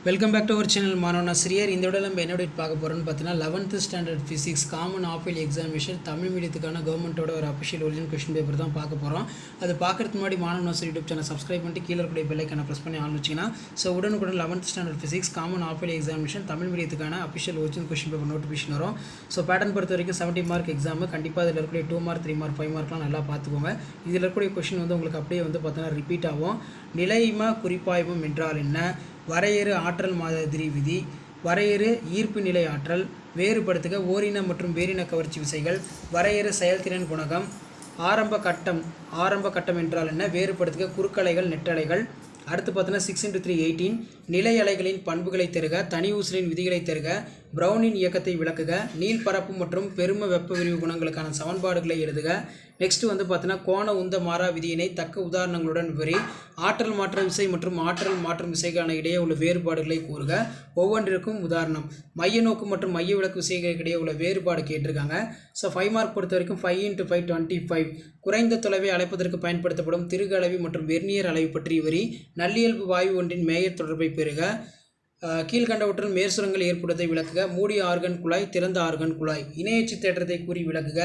Welcome back to our channel மாணவன் ஆசிரியர். இந்த விட நம்ம என்ன பார்க்க போகிறோம்னு பார்த்தீங்கன்னா 11th standard physics common half yearly examination Tamil மீடியத்துக்கான கவர்மெண்ட்டோட ஒரு அஃபிஷியல் ஒரிஜினல் கொஸ்டின் பேப்பர் தான் பார்க்க போகிறோம். அது பார்க்குறதுக்கு முன்னாடி மாணவன் ஆசிரியர் யூடியூப் சேனல் சப்ஸ்கிரைப் பண்ணிட்டு கீழே இருக்கக்கூடிய பெல் ஐக்கானை ப்ரெஸ் பண்ணி ஆன் வச்சிங்கன்னா உடனுக்குடன் 11th standard physics common half yearly examination Tamil மீடியத்துக்கான official original question paper notification வரும். பேட்டர்ன் பொறுத்த வரைக்கும் 70 மார்க் எக்ஸாமு கண்டிப்பாக அதில் இருக்கக்கூடிய 2 மார்க் 3 மார்க் 5 மார்க்லாம் நல்லா பார்த்துக்கோங்க. இதில் இருக்கக்கூடிய கொஸ்டின் உங்களுக்கு அப்படியே பார்த்தீங்கன்னா ரிப்பீட் ஆகும். நிலைம குறிப்பாய்வும் என்றால் என்ன? வரையறு ஆற்றல் மாதிரி விதி, வரையறு ஈர்ப்பு நிலை ஆற்றல், வேறுபடுத்துக ஓரின மற்றும் வேரின கவர்ச்சி விசைகள், வரையறு செயல்திறன் குணகம், ஆரம்ப கட்டம் என்றால் என்ன? வேறுபடுத்துக குறுக்கலைகள் நெட்டலைகள். அடுத்து பார்த்தீங்கன்னா 6 × 3 18 நிலை அலைகளின் பண்புகளை தருக, தனி ஊசலின் விதிகளை தருக, ப்ரௌனின் இயக்கத்தை விளக்குக, நீள்பரப்பு மற்றும் பெரும வெப்ப விரிவு குணங்களுக்கான சமன்பாடுகளை எழுதுக. நெக்ஸ்ட் பார்த்தீங்கன்னா கோண உந்த மாறா விதியினை தக்க உதாரணங்களுடன் விவரி, ஆற்றல் மாற்ற விசை மற்றும் ஆற்றல் மாற்றும் விசைக்கான இடையே உள்ள வேறுபாடுகளை கூறுக, ஒவ்வொன்றிற்கும் உதாரணம். மைய நோக்கு மற்றும் மைய விளக்கு விசைகளுக்கு இடையே உள்ள வேறுபாடு கேட்டிருக்காங்க. 5 மார்க் பொறுத்த வரைக்கும் 5 × 5 25. குறைந்த தொலைவை அழைப்பதற்கு பயன்படுத்தப்படும் திருகு அளவி மற்றும் வெர்னியர் அளவு பற்றி விவரி, நல்லியல்பு வாயு ஒன்றின் மேயர் தொடர்பை பெறுக, கீழ்கண்டவற்றுள் மேற்சுரங்கள் ஏற்படுவதை விளக்குக, மூடிய ஆர்கன் குழாய் திறந்த ஆர்கன் குழாய், இணையச்சு தேற்றத்தை கூறி விளக்குக,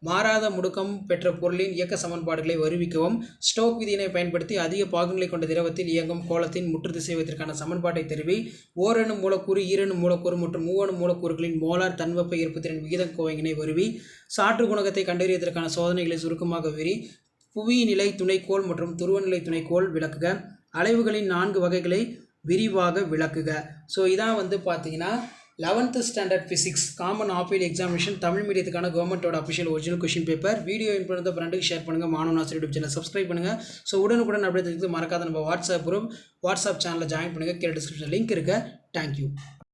மாறாத முடுக்கம் பெற்ற பொருளின் இயக்க சமன்பாடுகளை வருவிக்கவும், ஸ்டோக் விதியினை பயன்படுத்தி அதிக பாகங்களை கொண்ட திரவத்தில் இயங்கும் கோளத்தின் முற்று திசைவதற்கான சமன்பாட்டை தெரிவி, ஓரணு மூலக்கூறு ஈரணு மூலக்கூறு மற்றும் மூவணு மூலக்கூறுகளின் மோலார் தன்வெப்ப ஏற்புத்திறன் விகித கோவையினை வருவி, சாற்று குணகத்தை கண்டறிவதற்கான சோதனைகளை சுருக்கமாக விவரி, புவிநிலை துணைக்கோள் மற்றும் துருவநிலை துணைக்கோள் விளக்குக, அலைவுகளின் 4 வகைகளை விரிவாக விளக்குக. இதான் பார்த்தீங்கன்னா 11th standard physics common half yearly examination Tamil மீடியத்துக்கான கவர்மெண்ட்டோட official original question paper. Video information ஃப்ரெண்டுக்கு ஷேர் பண்ணுங்கள். மாணவன் ஆசிரியர் யூடியூப் சேனல் சப்ஸ்கிரைப் பண்ணுங்கள். உடனுக்குடன் அப்படியே தெரிஞ்சு மறக்காத நம்ம வாட்ஸ்அப் சேனலில் ஜாயின் பண்ணுங்கள். கீழே டிஸ்கிரிப்ஷன் லிங்க் இருக்குது. தேங்க்யூ.